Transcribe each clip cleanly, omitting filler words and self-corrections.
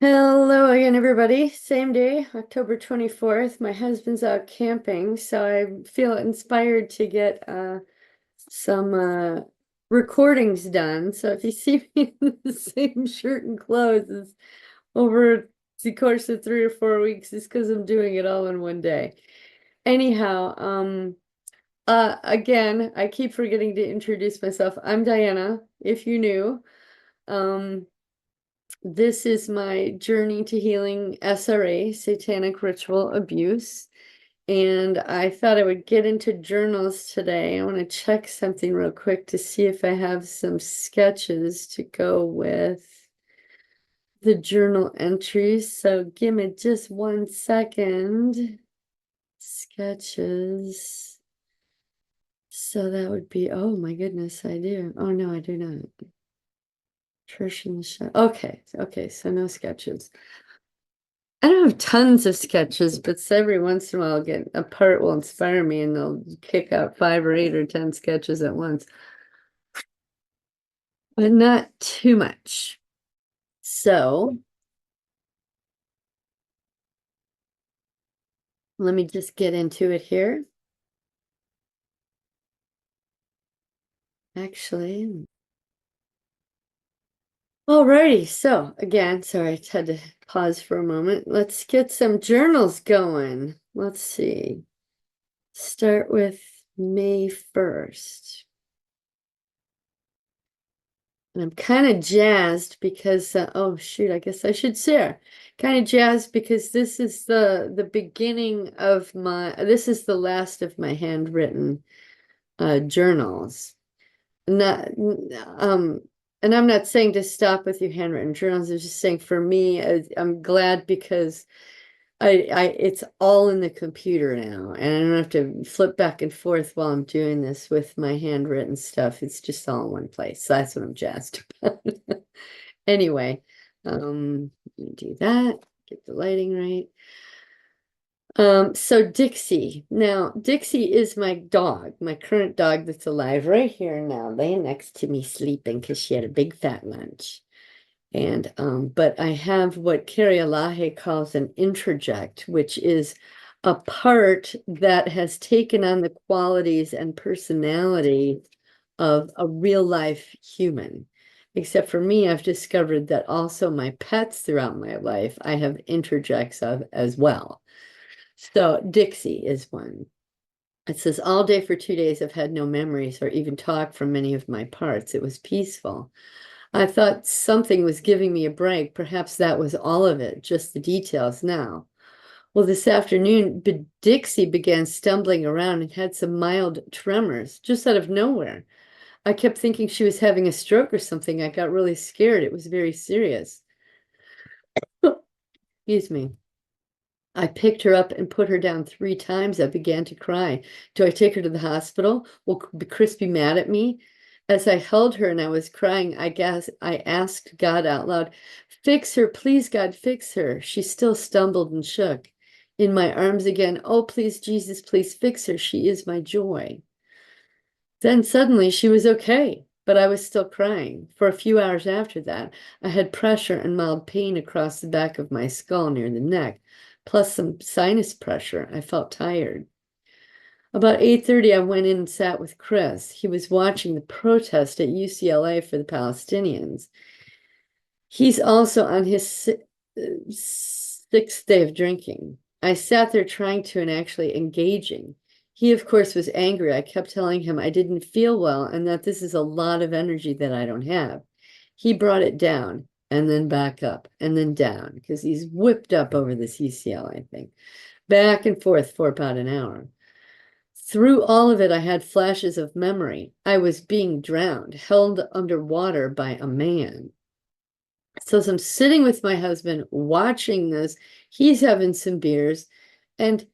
Hello again, everybody. Same day, October 24th. My husband's out camping, so I feel inspired to get some recordings done. So if you see me in the same shirt and clothes as over the course of 3 or 4 weeks, it's because I'm doing it all in one day. Anyhow, again, I keep forgetting to introduce myself. I'm Diana, if you knew. Um, This is my journey to healing SRA, satanic ritual abuse. And I thought I would get into journals today. I want to check something real quick to see if I have some sketches to go with the journal entries. So give me just 1 second. Sketches. So that would be, oh my goodness, I do. Oh no, I do not. Trish in the show. Okay, so no sketches. I don't have tons of sketches, but every once in a while, I'll get a part will inspire me and they'll kick out 5 or 8 or 10 sketches at once, but not too much. So let me just get into it here. Actually, alrighty. So again, sorry, I had to pause for a moment. Let's get some journals going. Let's see. Start with May 1st. And I'm kind of jazzed because oh shoot, I guess I should share. Kind of jazzed because this is the beginning of this is the last of my handwritten journals. Not and I'm not saying to stop with your handwritten journals. I'm just saying for me, I'm glad because I it's all in the computer now, and I don't have to flip back and forth while I'm doing this with my handwritten stuff. It's just all in one place. So that's what I'm jazzed about. Anyway, do that, get the lighting right. So Dixie. Now, Dixie is my dog, my current dog that's alive right here now, laying next to me sleeping because she had a big fat lunch. And but I have what Carrie Alahe calls an introject, which is a part that has taken on the qualities and personality of a real life human. Except for me, I've discovered that also my pets throughout my life, I have interjects of as well. So Dixie is one. It says, all day for 2 days, I've had no memories or even talk from many of my parts. It was peaceful. I thought something was giving me a break. Perhaps that was all of it, just the details now. Well, this afternoon, Dixie began stumbling around and had some mild tremors just out of nowhere. I kept thinking she was having a stroke or something. I got really scared. It was very serious. Excuse me. I picked her up and put her down 3 times. I began to cry. Do I take her to the hospital? Will Chris be mad at me? As I held her and I was crying, I guess I asked God out loud, fix her, please, God, fix her. She still stumbled and shook. In my arms again, oh, please, Jesus, please fix her. She is my joy. Then suddenly she was okay, but I was still crying. For a few hours after that, I had pressure and mild pain across the back of my skull near the neck, plus some sinus pressure. I felt tired. About 8:30, I went in and sat with Chris. He was watching the protest at UCLA for the Palestinians. He's also on his sixth day of drinking. I sat there trying to and actually engaging. He, of course, was angry. I kept telling him I didn't feel well and that this is a lot of energy that I don't have. He brought it down and then back up and then down because he's whipped up over this UCLA thing, back and forth for about an hour. Through all of it, I had flashes of memory. I was being drowned, held underwater by a man. So as I'm sitting with my husband watching this, he's having some beers, and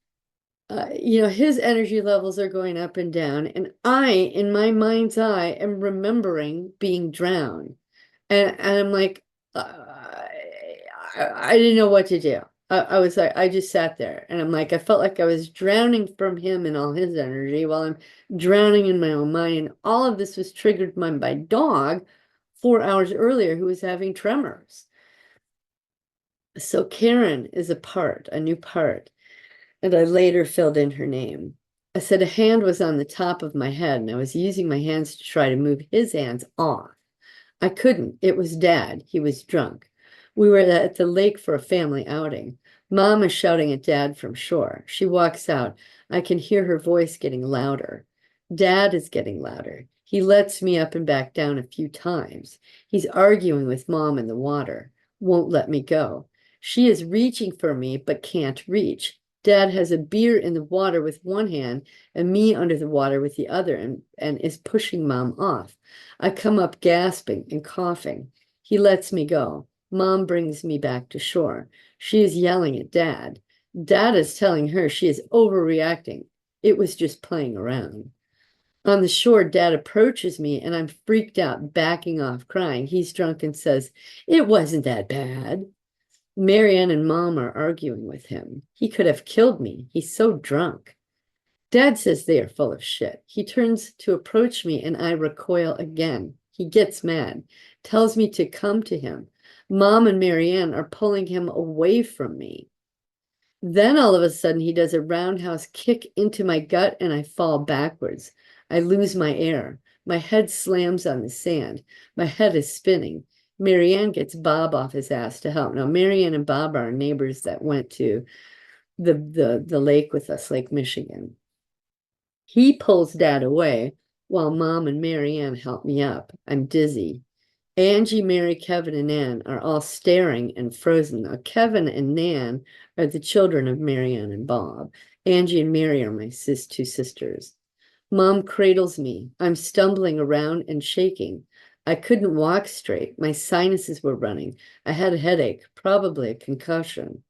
his energy levels are going up and down, and I, in my mind's eye, am remembering being drowned, and I'm like, I didn't know what to do. I was like, I just sat there, and I'm like, I felt like I was drowning from him and all his energy while I'm drowning in my own mind, and all of this was triggered by my dog 4 hours earlier who was having tremors. So Karen is a new part, and I later filled in her name. I said a hand was on the top of my head, and I was using my hands to try to move his hands off. I couldn't. It was Dad. He was drunk. We were at the lake for a family outing. Mom is shouting at Dad from shore. She walks out. I can hear her voice getting louder. Dad is getting louder. He lets me up and back down a few times. He's arguing with Mom in the water. Won't let me go. She is reaching for me but can't reach. Dad has a beer in the water with one hand and me under the water with the other and is pushing Mom off. I come up gasping and coughing. He lets me go. Mom brings me back to shore. She is yelling at Dad. Dad is telling her she is overreacting. It was just playing around. On the shore, Dad approaches me and I'm freaked out, backing off, crying. He's drunk and says, "It wasn't that bad." Marianne and Mom are arguing with him. He could have killed me. He's so drunk. Dad says they are full of shit. He turns to approach me and I recoil again. He gets mad, tells me to come to him. Mom and Marianne are pulling him away from me. Then all of a sudden he does a roundhouse kick into my gut and I fall backwards. I lose my air. My head slams on the sand. My head is spinning. Marianne gets Bob off his ass to help. Now, Marianne and Bob are neighbors that went to the lake with us, Lake Michigan. He pulls Dad away while Mom and Marianne help me up. I'm dizzy. Angie, Mary, Kevin, and Nan are all staring and frozen. Now, Kevin and Nan are the children of Marianne and Bob. Angie and Mary are my two sisters. Mom cradles me. I'm stumbling around and shaking. I couldn't walk straight. My sinuses were running. I had a headache, probably a concussion.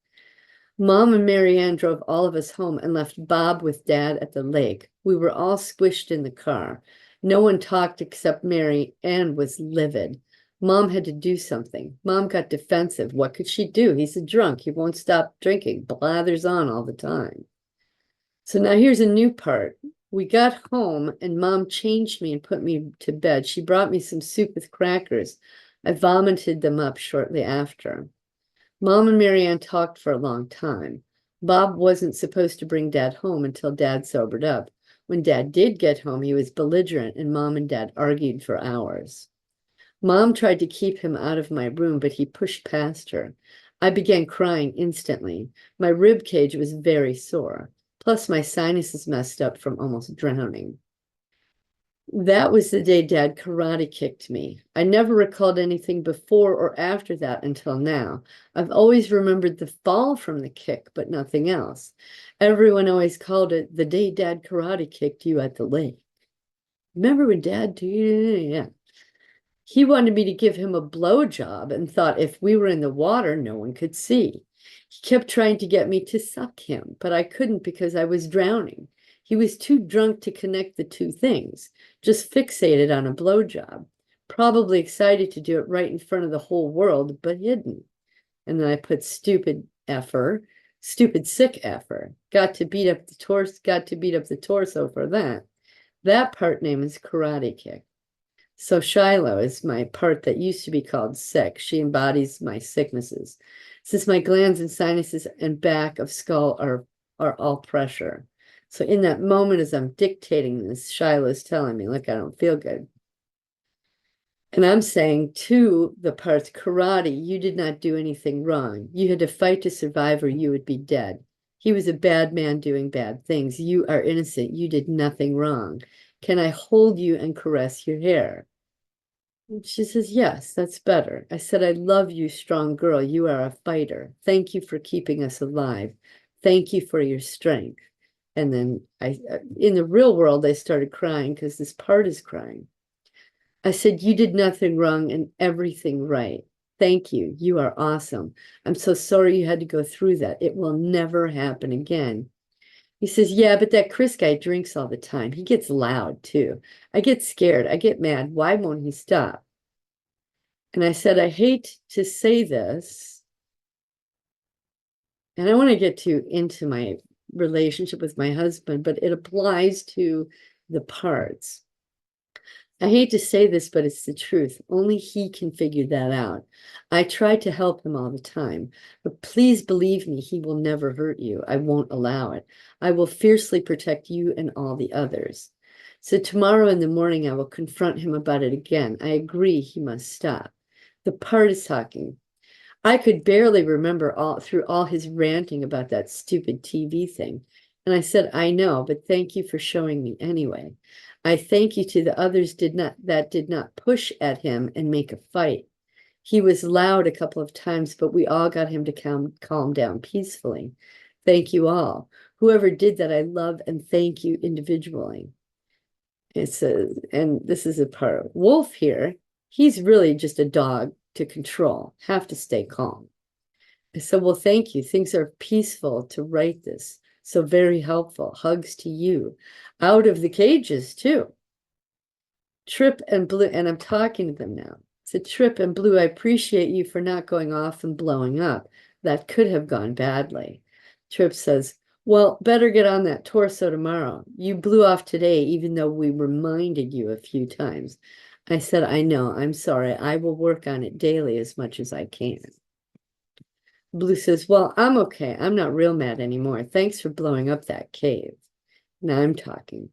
Mom and Marianne drove all of us home and left Bob with Dad at the lake. We were all squished in the car. No one talked except Mary. Ann was livid. Mom had to do something. Mom got defensive. What could she do? He's a drunk. He won't stop drinking. Blathers on all the time. So now here's a new part. We got home and Mom changed me and put me to bed. She brought me some soup with crackers. I vomited them up shortly after. Mom and Marianne talked for a long time. Bob wasn't supposed to bring Dad home until Dad sobered up. When Dad did get home, he was belligerent and Mom and Dad argued for hours. Mom tried to keep him out of my room, but he pushed past her. I began crying instantly. My rib cage was very sore. Plus, my sinuses messed up from almost drowning. That was the day Dad karate kicked me. I never recalled anything before or after that until now. I've always remembered the fall from the kick, but nothing else. Everyone always called it the day Dad karate kicked you at the lake. Remember when Dad did? Yeah. He wanted me to give him a blowjob and thought if we were in the water, no one could see. He kept trying to get me to suck him, but I couldn't because I was drowning. He was too drunk to connect the two things, just fixated on a blowjob, probably excited to do it right in front of the whole world, but hidden. And then I put stupid sick effer. Got to beat up the torso for that. That part name is karate kick. So Shiloh is my part that used to be called sick. She embodies my sicknesses. Since my glands and sinuses and back of skull are all pressure. So in that moment, as I'm dictating this, Shiloh's telling me, look, I don't feel good. And I'm saying to the parts, karate, you did not do anything wrong. You had to fight to survive or you would be dead. He was a bad man doing bad things. You are innocent. You did nothing wrong. Can I hold you and caress your hair? And she says, yes, that's better. I said, I love you, strong girl. You are a fighter. Thank you for keeping us alive. Thank you for your strength. And then in the real world, I started crying because this part is crying. I said, you did nothing wrong and everything right. Thank you. You are awesome. I'm so sorry you had to go through that. It will never happen again. He says, yeah, but that Chris guy drinks all the time. He gets loud too. I get scared. I get mad. Why won't he stop? And I said, I hate to say this, and I want to get into my relationship with my husband, but it applies to the parts. I hate to say this, but it's the truth. Only he can figure that out. I try to help him all the time, but please believe me, he will never hurt you. I won't allow it. I will fiercely protect you and all the others. So tomorrow in the morning, I will confront him about it again. I agree he must stop. The part is talking. I could barely remember all through all his ranting about that stupid TV thing. And I said, I know, but thank you for showing me anyway. I thank you to the others did not push at him and make a fight. He was loud a couple of times, but we all got him to calm down peacefully. Thank you all. Whoever did that, I love and thank you individually. It says, and this is a part. Wolf here, he's really just a dog to control, have to stay calm. I said, well, thank you. Things are peaceful to write this. So very helpful. Hugs to you. Out of the cages, too. Trip and Blue, and I'm talking to them now. So Trip and Blue, I appreciate you for not going off and blowing up. That could have gone badly. Trip says, well, better get on that torso tomorrow. You blew off today, even though we reminded you a few times. I said, I know, I'm sorry. I will work on it daily as much as I can. Blue says, well, I'm okay. I'm not real mad anymore. Thanks for blowing up that cave. Now I'm talking.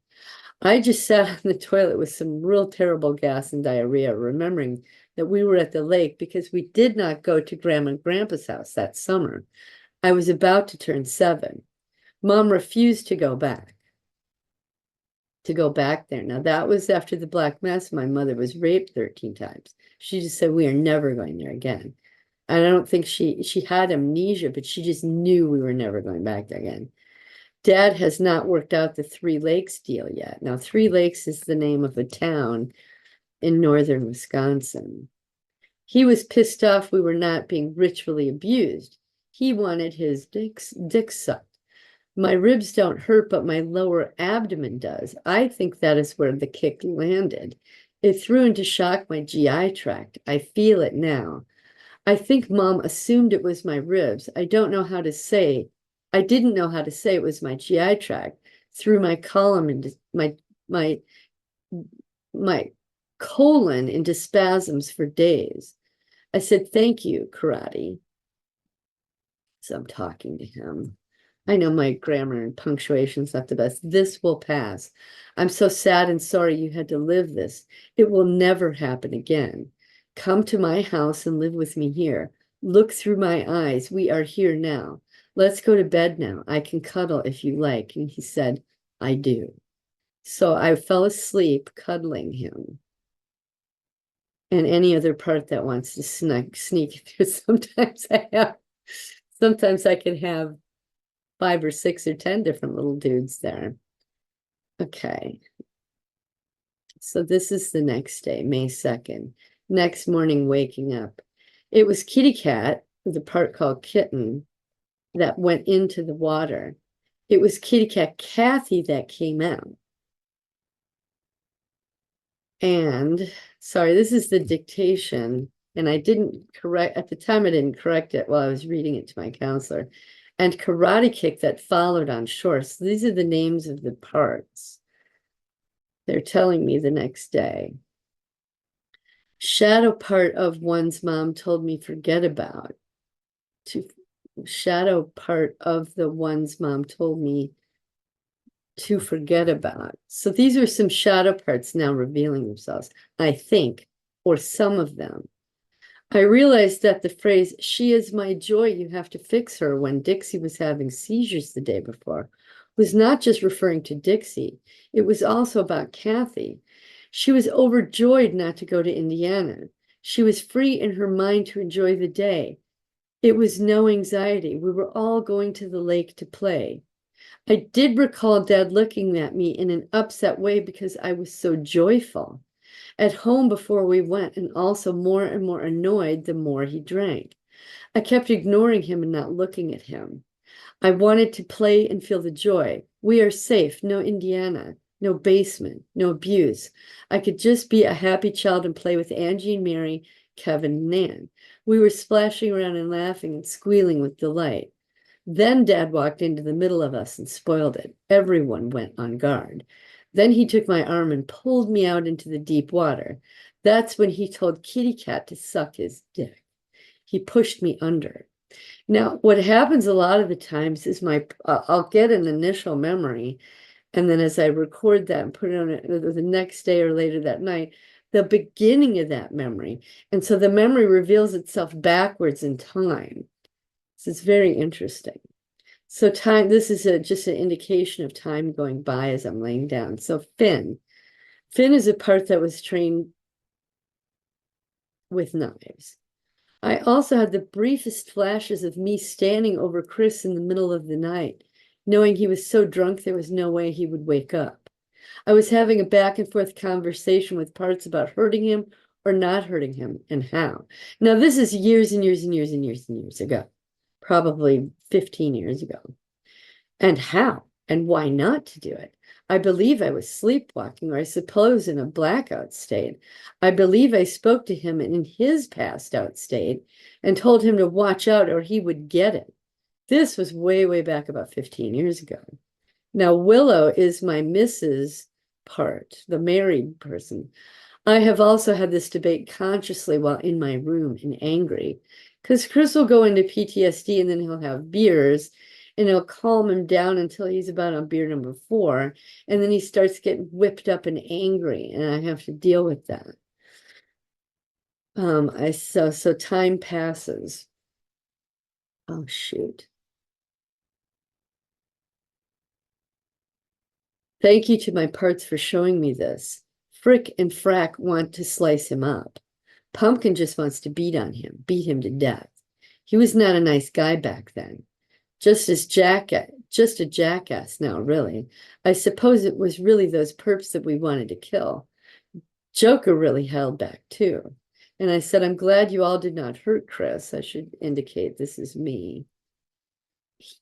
I just sat on the toilet with some real terrible gas and diarrhea, remembering that we were at the lake because we did not go to Grandma and Grandpa's house that summer. I was about to turn 7. Mom refused to go back there. Now, that was after the Black Mass. My mother was raped 13 times. She just said, we are never going there again. And I don't think she had amnesia, but she just knew we were never going back there again. Dad has not worked out the Three Lakes deal yet. Now, Three Lakes is the name of a town in northern Wisconsin. He was pissed off we were not being ritually abused. He wanted his dick sucked. My ribs don't hurt, but my lower abdomen does. I think that is where the kick landed. It threw into shock my GI tract. I feel it now. I think Mom assumed it was my ribs. I didn't know how to say it was my GI tract. Threw my colon into my colon into spasms for days. I said, thank you, karate. So I'm talking to him. I know my grammar and punctuation's not the best. This will pass. I'm so sad and sorry you had to live this. It will never happen again. Come to my house and live with me here. Look through my eyes. We are here now. Let's go to bed now. I can cuddle if you like. And he said, I do. So I fell asleep cuddling him. And any other part that wants to sneak through. Sometimes I can have 5 or 6 or 10 different little dudes there. Okay. So this is the next day, May 2nd. Next morning, waking up. It was Kitty Cat, with a part called Kitten, that went into the water. It was Kitty Cat Kathy that came out. And, sorry, this is the dictation. And I didn't correct, at the time I didn't correct it while I was reading it to my counselor. And karate kick that followed on shore. So these are the names of the parts. They're telling me the next day. Shadow part of one's mom told me forget about. Shadow part of the one's mom told me to forget about. So these are some shadow parts now revealing themselves, I think, or some of them. I realized that the phrase, she is my joy, you have to fix her, when Dixie was having seizures the day before, was not just referring to Dixie. It was also about Kathy. She was overjoyed not to go to Indiana. She was free in her mind to enjoy the day. It was no anxiety. We were all going to the lake to play. I did recall Dad looking at me in an upset way because I was so joyful. At home before we went, and also more and more annoyed the more he drank. I kept ignoring him and not looking at him. I wanted to play and feel the joy. We are safe, no Indiana, no basement, no abuse. I could just be a happy child and play with Angie and Mary, Kevin and Nan. We were splashing around and laughing and squealing with delight. Then Dad walked into the middle of us and spoiled it. Everyone went on guard. Then he took my arm and pulled me out into the deep water. That's when he told Kitty Cat to suck his dick. He pushed me under. Now, what happens a lot of the times is I'll get an initial memory, and then as I record that and put it on it the next day or later that night, the beginning of that memory. And so the memory reveals itself backwards in time. So it's very interesting. So time, this is just an indication of time going by as I'm laying down. So Finn is a part that was trained with knives. I also had the briefest flashes of me standing over Chris in the middle of the night, knowing he was so drunk there was no way he would wake up. I was having a back and forth conversation with parts about hurting him or not hurting him and how. Now, this is years and years and years and years and years ago, probably 15 years ago. And how and why not to do it? I believe I was sleepwalking, or I suppose in a blackout state. I believe I spoke to him in his passed out state and told him to watch out or he would get it. This was way, way back about 15 years ago. Now, Willow is my Mrs. part, the married person. I have also had this debate consciously while in my room and angry, because Chris will go into PTSD and then he'll have beers and it'll calm him down until he's about on beer number 4. And then he starts getting whipped up and angry, and I have to deal with that. So time passes. Oh, shoot. Thank you to my parts for showing me this. Frick and Frack want to slice him up. Pumpkin just wants to beat him to death. He was not a nice guy back then. Just a jackass now, really. I suppose it was really those perps that we wanted to kill. Joker really held back too. And I said, I'm glad you all did not hurt Chris. I should indicate this is me.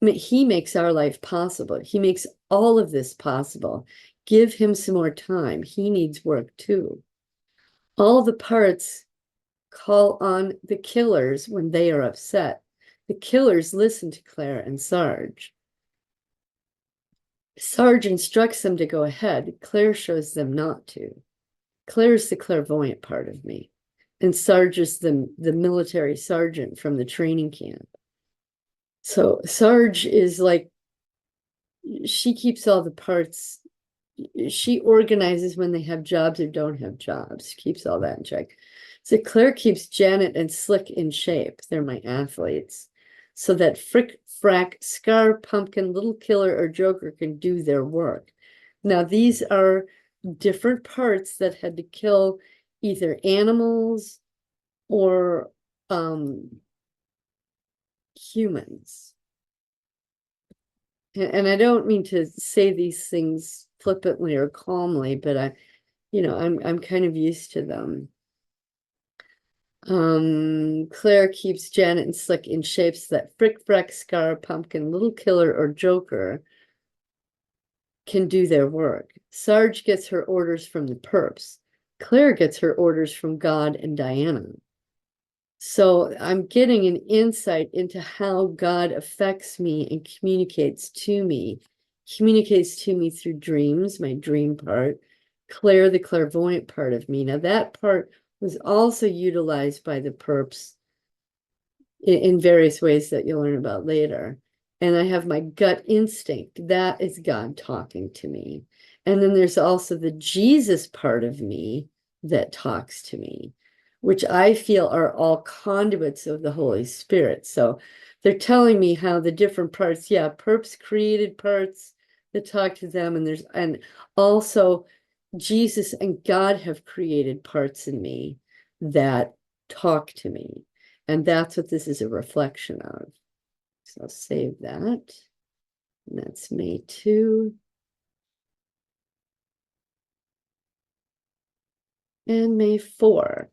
He makes our life possible. He makes all of this possible. Give him some more time. He needs work too. All the parts call on the killers when they are upset. The killers listen to Claire and Sarge. Sarge instructs them to go ahead. Claire shows them not to. Claire's the clairvoyant part of me, and Sarge is the military sergeant from the training camp. So Sarge is like, she keeps all the parts. She organizes when they have jobs or don't have jobs. She keeps all that in check. So Claire keeps Janet and Slick in shape. They're my athletes. So that Frick, Frack, Scar, Pumpkin, Little Killer, or Joker can do their work. Now, these are different parts that had to kill either animals or humans. And I don't mean to say these things flippantly or calmly, but I'm kind of used to them. Claire keeps Janet and Slick in shapes that Frick, Frack, Scar, Pumpkin, Little Killer, or Joker can do their work. Sarge gets her orders from the perps. Claire gets her orders from God and Diana. So I'm getting an insight into how God affects me and communicates to me through dreams, my dream part, Claire, the clairvoyant part of me. Now that part was also utilized by the perps in various ways that you'll learn about later. And I have my gut instinct. That is God talking to me. And then there's also the Jesus part of me that talks to me, which I feel are all conduits of the Holy Spirit. So they're telling me how the different parts, perps created parts that talk to them, and also Jesus and God have created parts in me that talk to me. And that's what this is a reflection of. So I'll save that. And that's May 2. And May 4.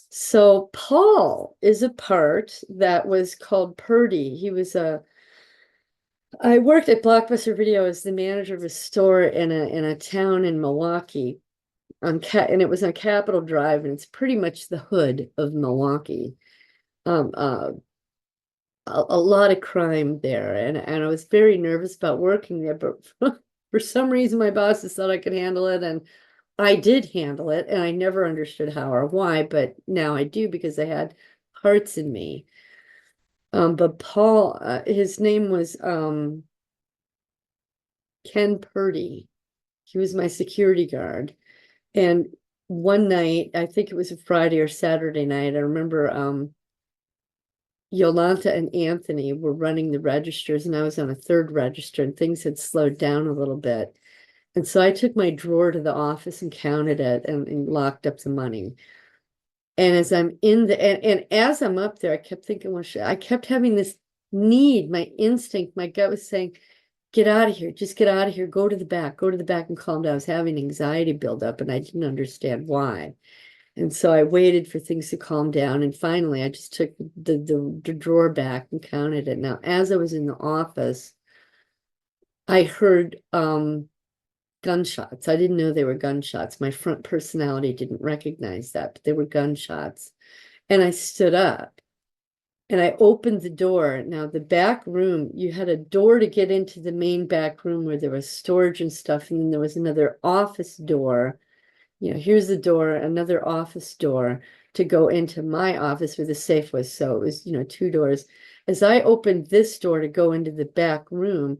So Paul is a part that was called Purdy. I worked at Blockbuster Video as the manager of a store in a town in Milwaukee and it was on Capitol Drive, and it's pretty much the hood of Milwaukee. A lot of crime there, and I was very nervous about working there, but For some reason, my bosses thought I could handle it, and I did handle it, and I never understood how or why, but now I do because I had hearts in me. But Paul, his name was Ken Purdy. He was my security guard. And one night, I think it was a Friday or Saturday night, I remember Yolanta and Anthony were running the registers, and I was on a third register, and things had slowed down a little bit. And so I took my drawer to the office and counted it and locked up the money. And as I'm in the and as I'm up there, I kept thinking, well, I kept having this need, my instinct, my gut was saying, get out of here, just get out of here, go to the back and calm down. I was having anxiety build up and I didn't understand why. And so I waited for things to calm down. And finally, I just took the drawer back and counted it. Now, as I was in the office, I heard gunshots. I didn't know they were gunshots. My front personality didn't recognize that, but they were gunshots. And I stood up and I opened the door. Now, the back room, you had a door to get into the main back room where there was storage and stuff. And then there was another office door. You know, here's the door, another office door to go into my office where the safe was. So it was, two doors. As I opened this door to go into the back room,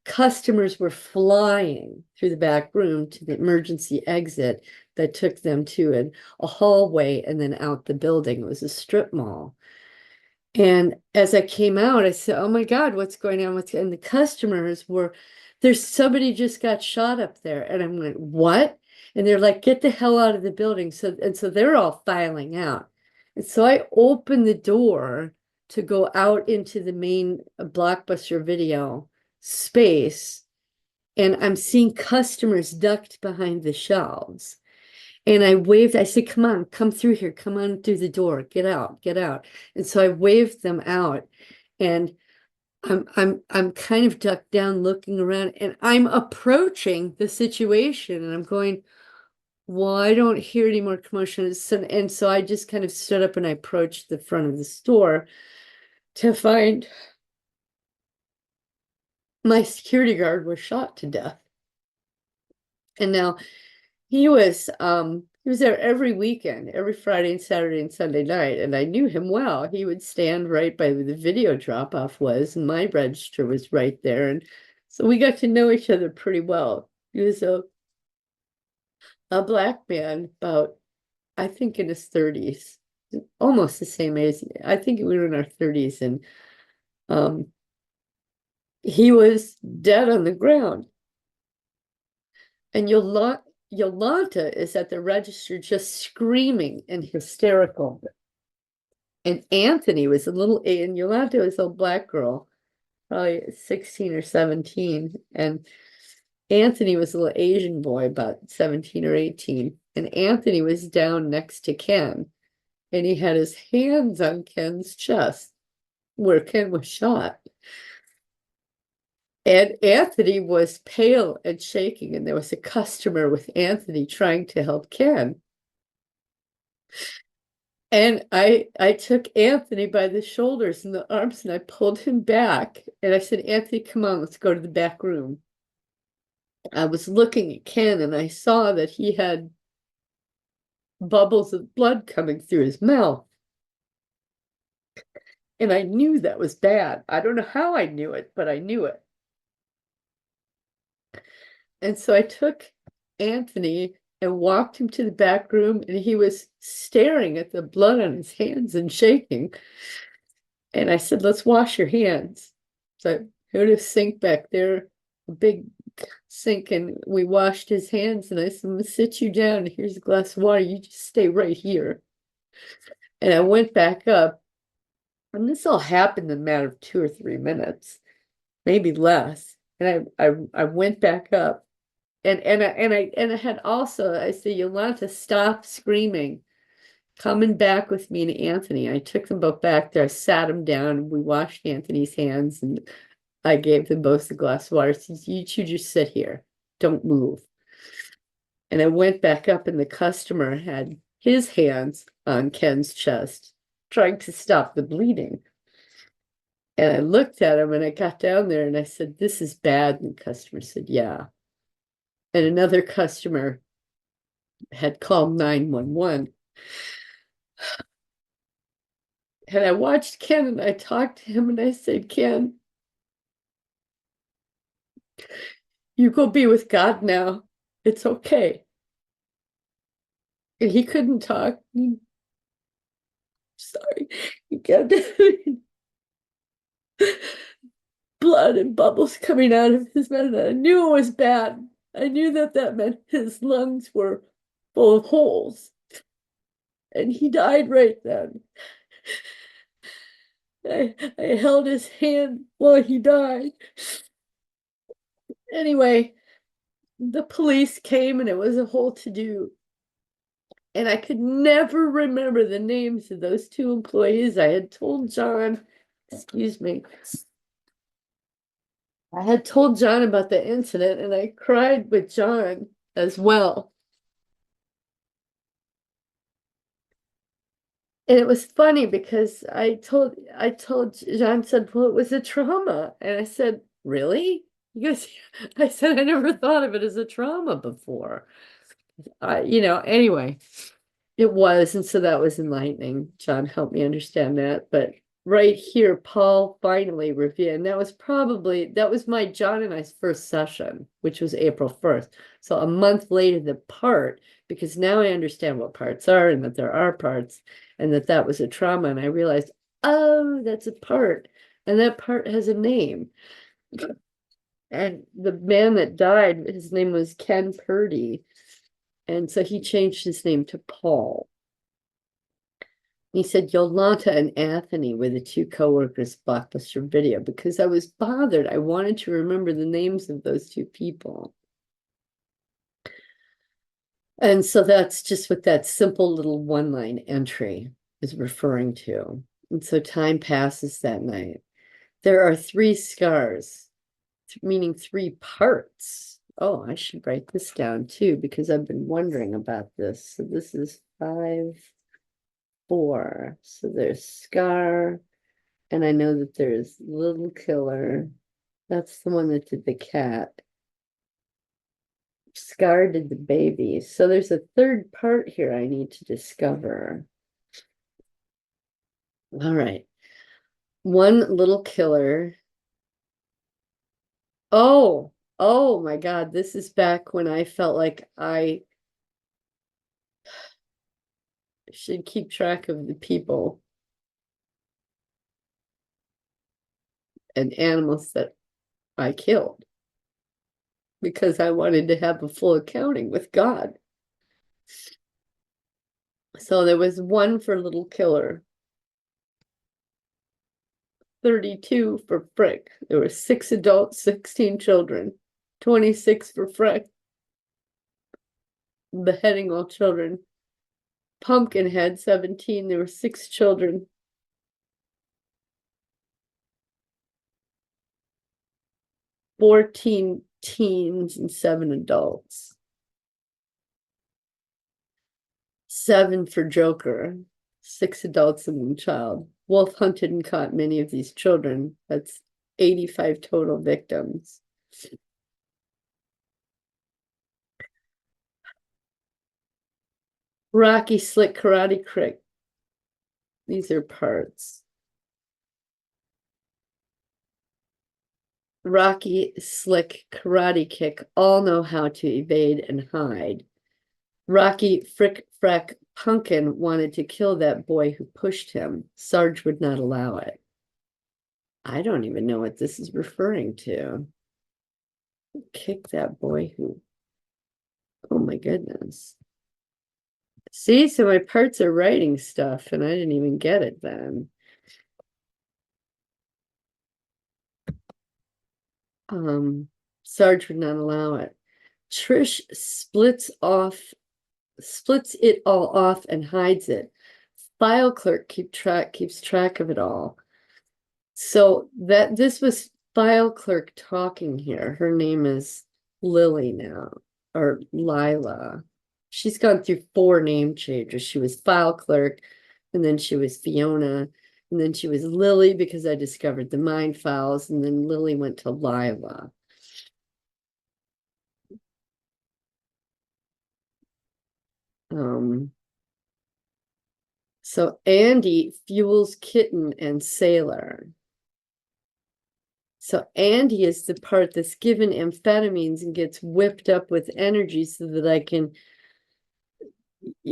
customers were flying through the back room to the emergency exit that took them to a hallway and then out the building. It was a strip mall. And as I came out, I said, oh my God, what's going on? And the customers were, there's somebody just got shot up there. And I went, what? And they're like, get the hell out of the building. So they're all filing out. And so I opened the door to go out into the main Blockbuster Video space. And I'm seeing customers ducked behind the shelves. And I waved, I said, come on, come through here, come on through the door, get out, get out. And so I waved them out and I'm kind of ducked down looking around and I'm approaching the situation and I'm going, well, I don't hear any more commotion. And so I just kind of stood up and I approached the front of the store to find my security guard was shot to death. And now he was there every weekend, every Friday and Saturday and Sunday night, and I knew him well. He would stand right by where the video drop-off was, and my register was right there. And so we got to know each other pretty well. He was a black man, about, I think in his 30s, almost the same age. I think we were in our 30s, and um he was dead on the ground. And Yolanta is at the register just screaming and hysterical. And Anthony was and Yolanta was a black girl, probably 16 or 17. And Anthony was a little Asian boy, about 17 or 18. And Anthony was down next to Ken. And he had his hands on Ken's chest where Ken was shot. And Anthony was pale and shaking, and there was a customer with Anthony trying to help Ken. And I took Anthony by the shoulders and the arms and I pulled him back. And I said, Anthony, come on, let's go to the back room. I was looking at Ken and I saw that he had bubbles of blood coming through his mouth. And I knew that was bad. I don't know how I knew it, but I knew it. And so I took Anthony and walked him to the back room, and he was staring at the blood on his hands and shaking. And I said, let's wash your hands. So I had a sink back there, a big sink, and we washed his hands. And I said, I'm gonna sit you down. Here's a glass of water. You just stay right here. And I went back up. And this all happened in a matter of 2 or 3 minutes, maybe less. And I went back up. And I had also, I said, Yolanta, stop screaming. Coming back with me and Anthony. I took them both back there. I sat them down and we washed Anthony's hands and I gave them both a glass of water. I said, you two just sit here. Don't move. And I went back up and the customer had his hands on Ken's chest, trying to stop the bleeding. And I looked at him and I got down there and I said, this is bad. And the customer said, yeah. and another customer had called 911. And I watched Ken and I talked to him and I said, Ken, you go be with God now. It's okay. And he couldn't talk. Sorry. He kept blood and bubbles coming out of his mouth. I knew it was bad. I knew that that meant his lungs were full of holes. And he died right then. I held his hand while he died. Anyway, the police came and it was a whole to-do. And I could never remember the names of those two employees. I had told Jon, excuse me, I had told Jon about the incident and I cried with Jon as well. And it was funny because I told Jon said, well, it was a trauma. And I said, really? He goes, I said, I never thought of it as a trauma before. Anyway, it was. And so that was enlightening. Jon helped me understand that. But right here, Paul finally revealed, and that was my Jon and I's first session, which was April 1st. So a month later, the part, because now I understand what parts are and that there are parts and that was a trauma. And I realized, oh, that's a part. And that part has a name. And the man that died, his name was Ken Purdy. And so he changed his name to Paul. He said Yolanta and Anthony were the two coworkers Blockbuster Video because I was bothered. I wanted to remember the names of those two people. And so that's just what that simple little one-line entry is referring to. And so time passes that night. There are 3 scars, meaning 3 parts. Oh, I should write this down too, because I've been wondering about this. So this is 5, 4. So there's scar, and I know that there's little killer. That's the one that did the cat. Scar did the baby. So there's a 3rd part here I need to discover. All right. One little killer. Oh my God. This is back when I felt like I should keep track of the people and animals that I killed because I wanted to have a full accounting with God. So there was 1 for little killer, 32 for Frick. There were 6 adults, 16 children, 26 for Frick, beheading all children. Pumpkinhead, 17. There were 6 children. 14 teens and 7 adults. 7 for Joker, 6 adults and 1 child. Wolf hunted and caught many of these children. That's 85 total victims. Rocky Slick Karate Kick. These are parts. Rocky Slick Karate Kick all know how to evade and hide. Rocky Frick Frack Pumpkin wanted to kill that boy who pushed him. Sarge would not allow it. I don't even know what this is referring to. Kick that boy who, oh my goodness. See, so my parts are writing stuff and I didn't even get it then. Sarge would not allow it. Trish splits it all off and hides it. File clerk keeps track of it all. So that this was file clerk talking here. Her name is Lily now, or Lila. She's gone through 4 name changes. She was file clerk, and then she was Fiona, and then she was Lily because I discovered the mind files, and then Lily went to Lila. So Andy fuels Kitten and Sailor. So Andy is the part that's given amphetamines and gets whipped up with energy so that I can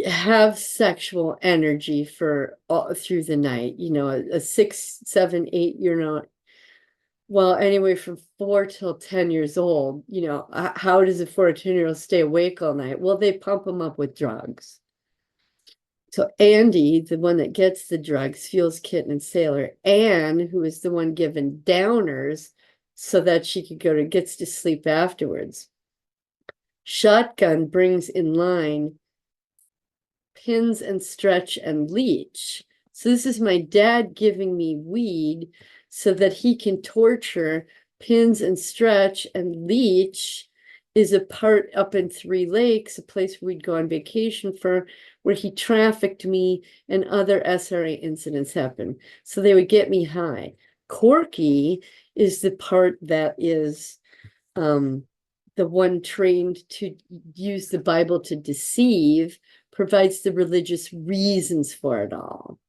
have sexual energy for all through the night. You know, a 6, 7, 8 well, anyway, from 4 till 10 years old, you know, how does a 4 or 10-year-old stay awake all night? Well, they pump them up with drugs. So Andy, the one that gets the drugs, fuels Kitten and Sailor. Anne, who is the one given downers so that she could gets to sleep afterwards. Shotgun brings in line Pins and Stretch and Leech. So this is my dad giving me weed so that he can torture. Pins and Stretch and Leech is a part up in Three Lakes, a place we'd go on vacation for, where he trafficked me and other SRA incidents happened. So they would get me high. Corky is the part that is the one trained to use the Bible to deceive, provides the religious reasons for it all.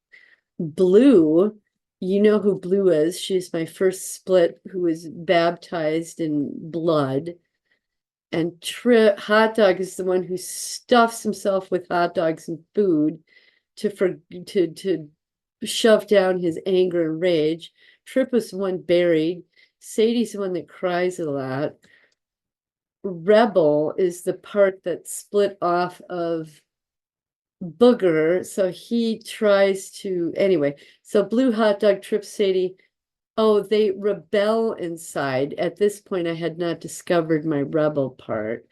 Blue, you know who Blue is. She's my first split who was baptized in blood. And Hot Dog is the one who stuffs himself with hot dogs and food to shove down his anger and rage. Trip was the one buried. Sadie's the one that cries a lot. Rebel is the part that split off of Booger, so he tries to anyway. So Blue, Hot Dog, Trip, Sadie, oh, they rebel inside. At this point, I had not discovered my rebel part.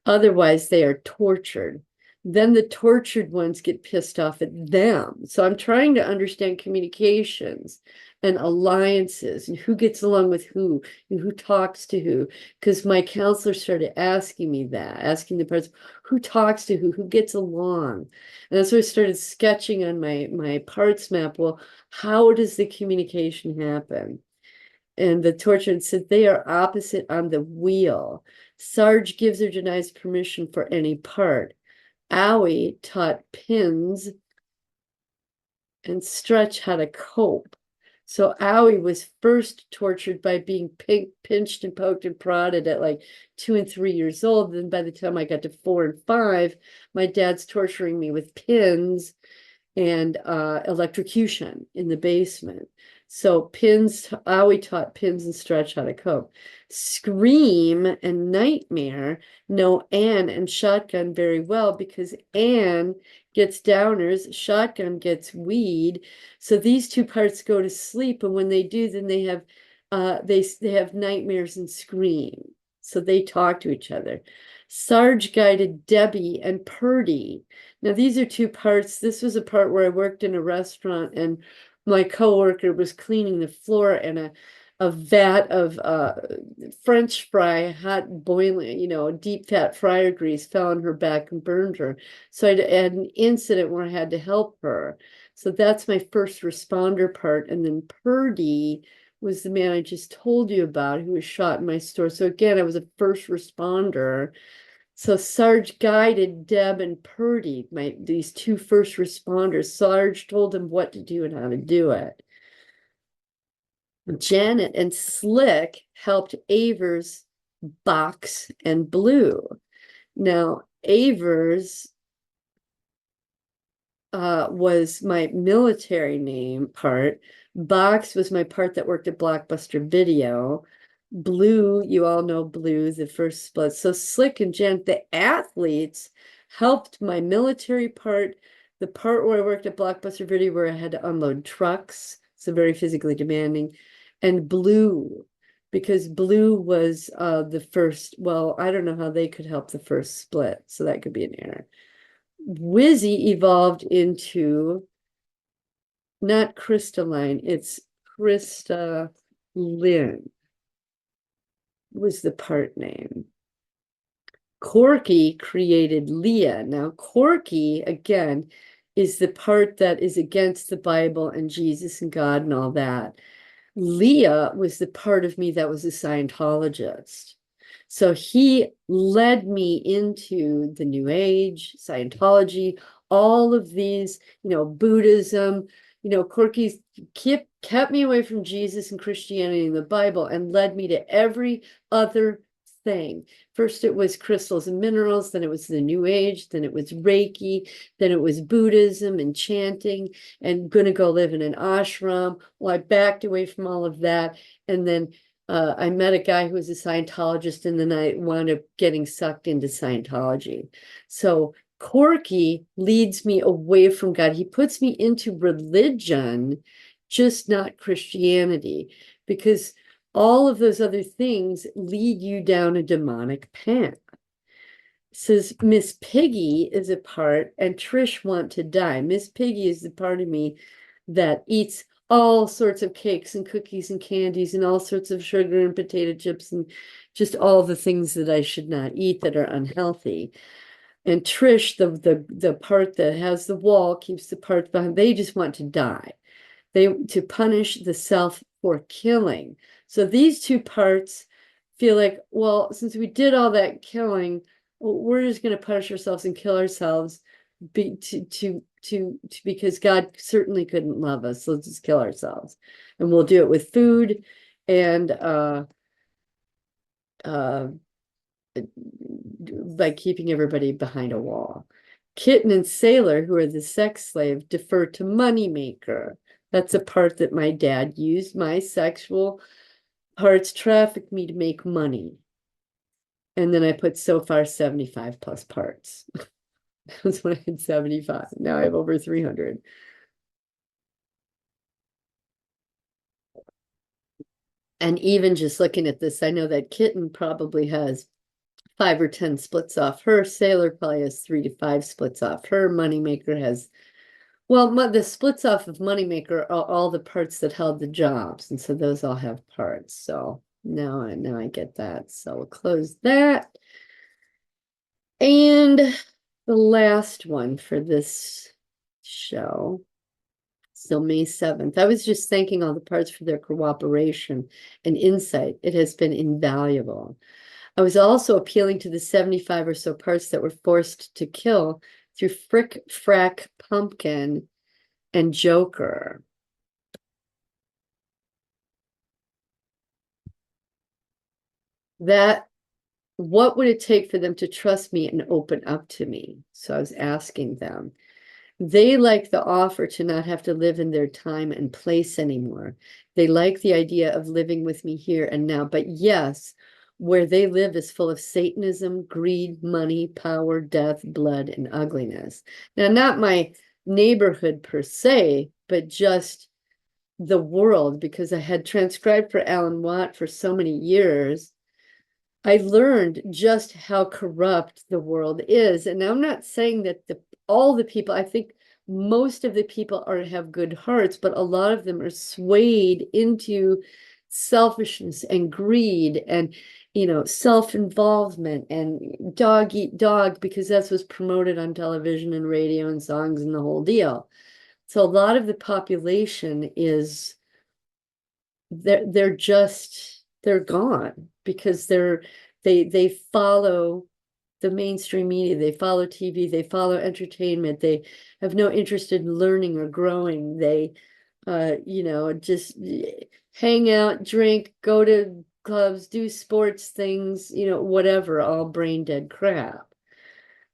Otherwise, they are tortured. Then the tortured ones get pissed off at them. So I'm trying to understand communications and alliances and who gets along with who and who talks to who. Because my counselor started asking me that, asking the person who talks to who gets along. And that's where I started sketching on my parts map. Well, how does the communication happen? And the tortured said they are opposite on the wheel. Sarge gives or denies permission for any part. Owie taught Pins and Stretch how to cope. So Owie was first tortured by being pinched and poked and prodded at like 2 and 3 years old. Then by the time I got to 4 and 5, my dad's torturing me with pins and electrocution in the basement. So Owie taught Pins and Stretch how to cope. Scream and Nightmare know Anne and Shotgun very well because Anne gets downers, Shotgun gets weed. So these two parts go to sleep, and when they do, then they have they have nightmares and scream. So they talk to each other. Sarge guided Debbie and Purdy. Now, these are two parts. This was a part where I worked in a restaurant and my coworker was cleaning the floor and a vat of French fry, hot boiling, you know, deep fat fryer grease fell on her back and burned her. So I had an incident where I had to help her. So that's my first responder part. And then Purdy was the man I just told you about who was shot in my store. So again, I was a first responder. So Sarge guided Deb and Purdy, these two first responders. Sarge told them what to do and how to do it. Janet and Slick helped Avers, Box, and Blue. Now, Avers was my military name part. Box was my part that worked at Blockbuster Video. Blue, you all know Blue, the first split. So Slick and Janet, the athletes, helped my military part, the part where I worked at Blockbuster Video where I had to unload trucks, so very physically demanding, and Blue, because Blue was the first, well, I don't know how they could help the first split, so that could be an error. Wizzy evolved into not crystalline, it's crystalline was the part name. Corky created Leah. Now, Corky, again, is the part that is against the Bible and Jesus and God and all that. Leah was the part of me that was a Scientologist. So he led me into the New Age, Scientology, all of these, Buddhism, Corky's kept me away from Jesus and Christianity and the Bible and led me to every other thing. First it was crystals and minerals, then it was the New Age, then it was Reiki, then it was Buddhism and chanting, and gonna go live in an ashram. Well, I backed away from all of that, and then I met a guy who was a Scientologist, and then I wound up getting sucked into Scientology. So Corky leads me away from God. He puts me into religion, just not Christianity, because all of those other things lead you down a demonic path. Says Miss Piggy is a part, and Trish want to die. Miss Piggy is the part of me that eats all sorts of cakes and cookies and candies and all sorts of sugar and potato chips and just all the things that I should not eat that are unhealthy. And Trish, the part that has the wall, keeps the parts behind. They just want to die. They to punish the self for killing. So these two parts feel like, well, since we did all that killing, we're just going to punish ourselves and kill ourselves because God certainly couldn't love us. So let's just kill ourselves. And we'll do it with food and by keeping everybody behind a wall. Kitten and Sailor, who are the sex slave, defer to moneymaker. That's a part that my dad used. My sexual parts traffic me to make money. And then I put so far 75 plus parts. That's when I had 75. Now I have over 300. And even just looking at this, I know that Kitten probably has 5 or 10 splits off her. Sailor probably has 3 to 5 splits off her. Moneymaker has, well, the splits off of Moneymaker are all the parts that held the jobs. And so those all have parts. So now I get that. So we'll close that. And the last one for this show. So May 7th, I was just thanking all the parts for their cooperation and insight. It has been invaluable. I was also appealing to the 75 or so parts that were forced to kill through Frick, Frack, Pumpkin, and Joker. What would it take for them to trust me and open up to me? So I was asking them. They like the offer to not have to live in their time and place anymore. They like the idea of living with me here and now. But yes, where they live is full of Satanism, greed, money, power, death, blood, and ugliness. Now, not my neighborhood per se, but just the world, because I had transcribed for Alan Watt for so many years. I learned just how corrupt the world is. And I'm not saying that all the people, I think most of the people have good hearts, but a lot of them are swayed into selfishness and greed and, self-involvement and dog eat dog, because that's what's promoted on television and radio and songs and the whole deal. So a lot of the population is they're gone because they follow the mainstream media, they follow TV, they follow entertainment, they have no interest in learning or growing. They just hang out, drink, go to clubs, do sports things, whatever, all brain dead crap.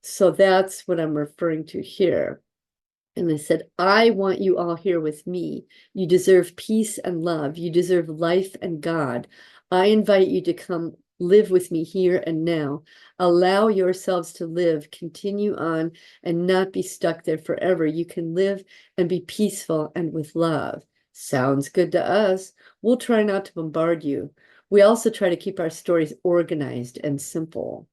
So that's what I'm referring to here. And they said, I want you all here with me. You deserve peace and love. You deserve life and God. I invite you to come live with me here and now. Allow yourselves to live, continue on, and not be stuck there forever. You can live and be peaceful and with love. Sounds good to us. We'll try not to bombard you. We also try to keep our stories organized and simple.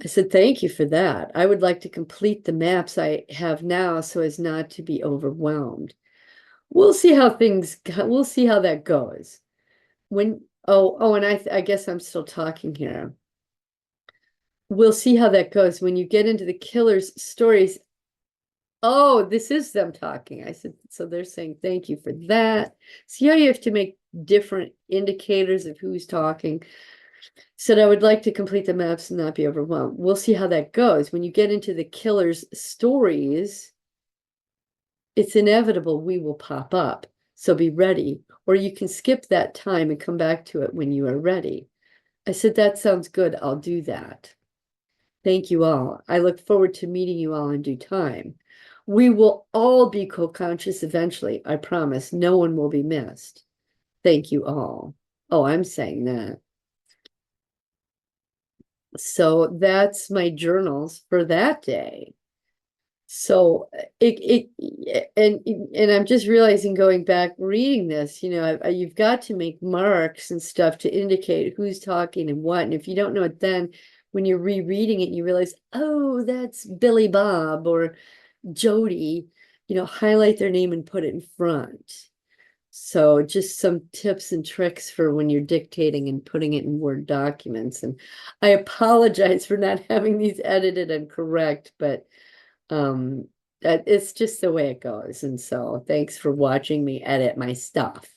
I said, thank you for that. I would like to complete the maps I have now so as not to be overwhelmed. We'll see how that goes. And I guess I'm still talking here. We'll see how that goes. When you get into the killer's stories, oh, this is them talking. I said, so they're saying thank you for that. See how you have to make different indicators of who's talking. Said I would like to complete the maps and not be overwhelmed. We'll see how that goes. When you get into the killer's stories, it's inevitable we will pop up. So be ready, or you can skip that time and come back to it when you are ready. I said, that sounds good. I'll do that. Thank you all. I look forward to meeting you all in due time. We will all be co-conscious eventually. I promise. No one will be missed. Thank you all. Oh, I'm saying that. So that's my journals for that day. So and I'm just realizing, going back reading this, you've got to make marks and stuff to indicate who's talking and what. And if you don't know it, then when you're rereading it, you realize, oh, that's Billy Bob or Jody, highlight their name and put it in front. So just some tips and tricks for when you're dictating and putting it in Word documents. And I apologize for not having these edited and correct, but it's just the way it goes. And so thanks for watching me edit my stuff.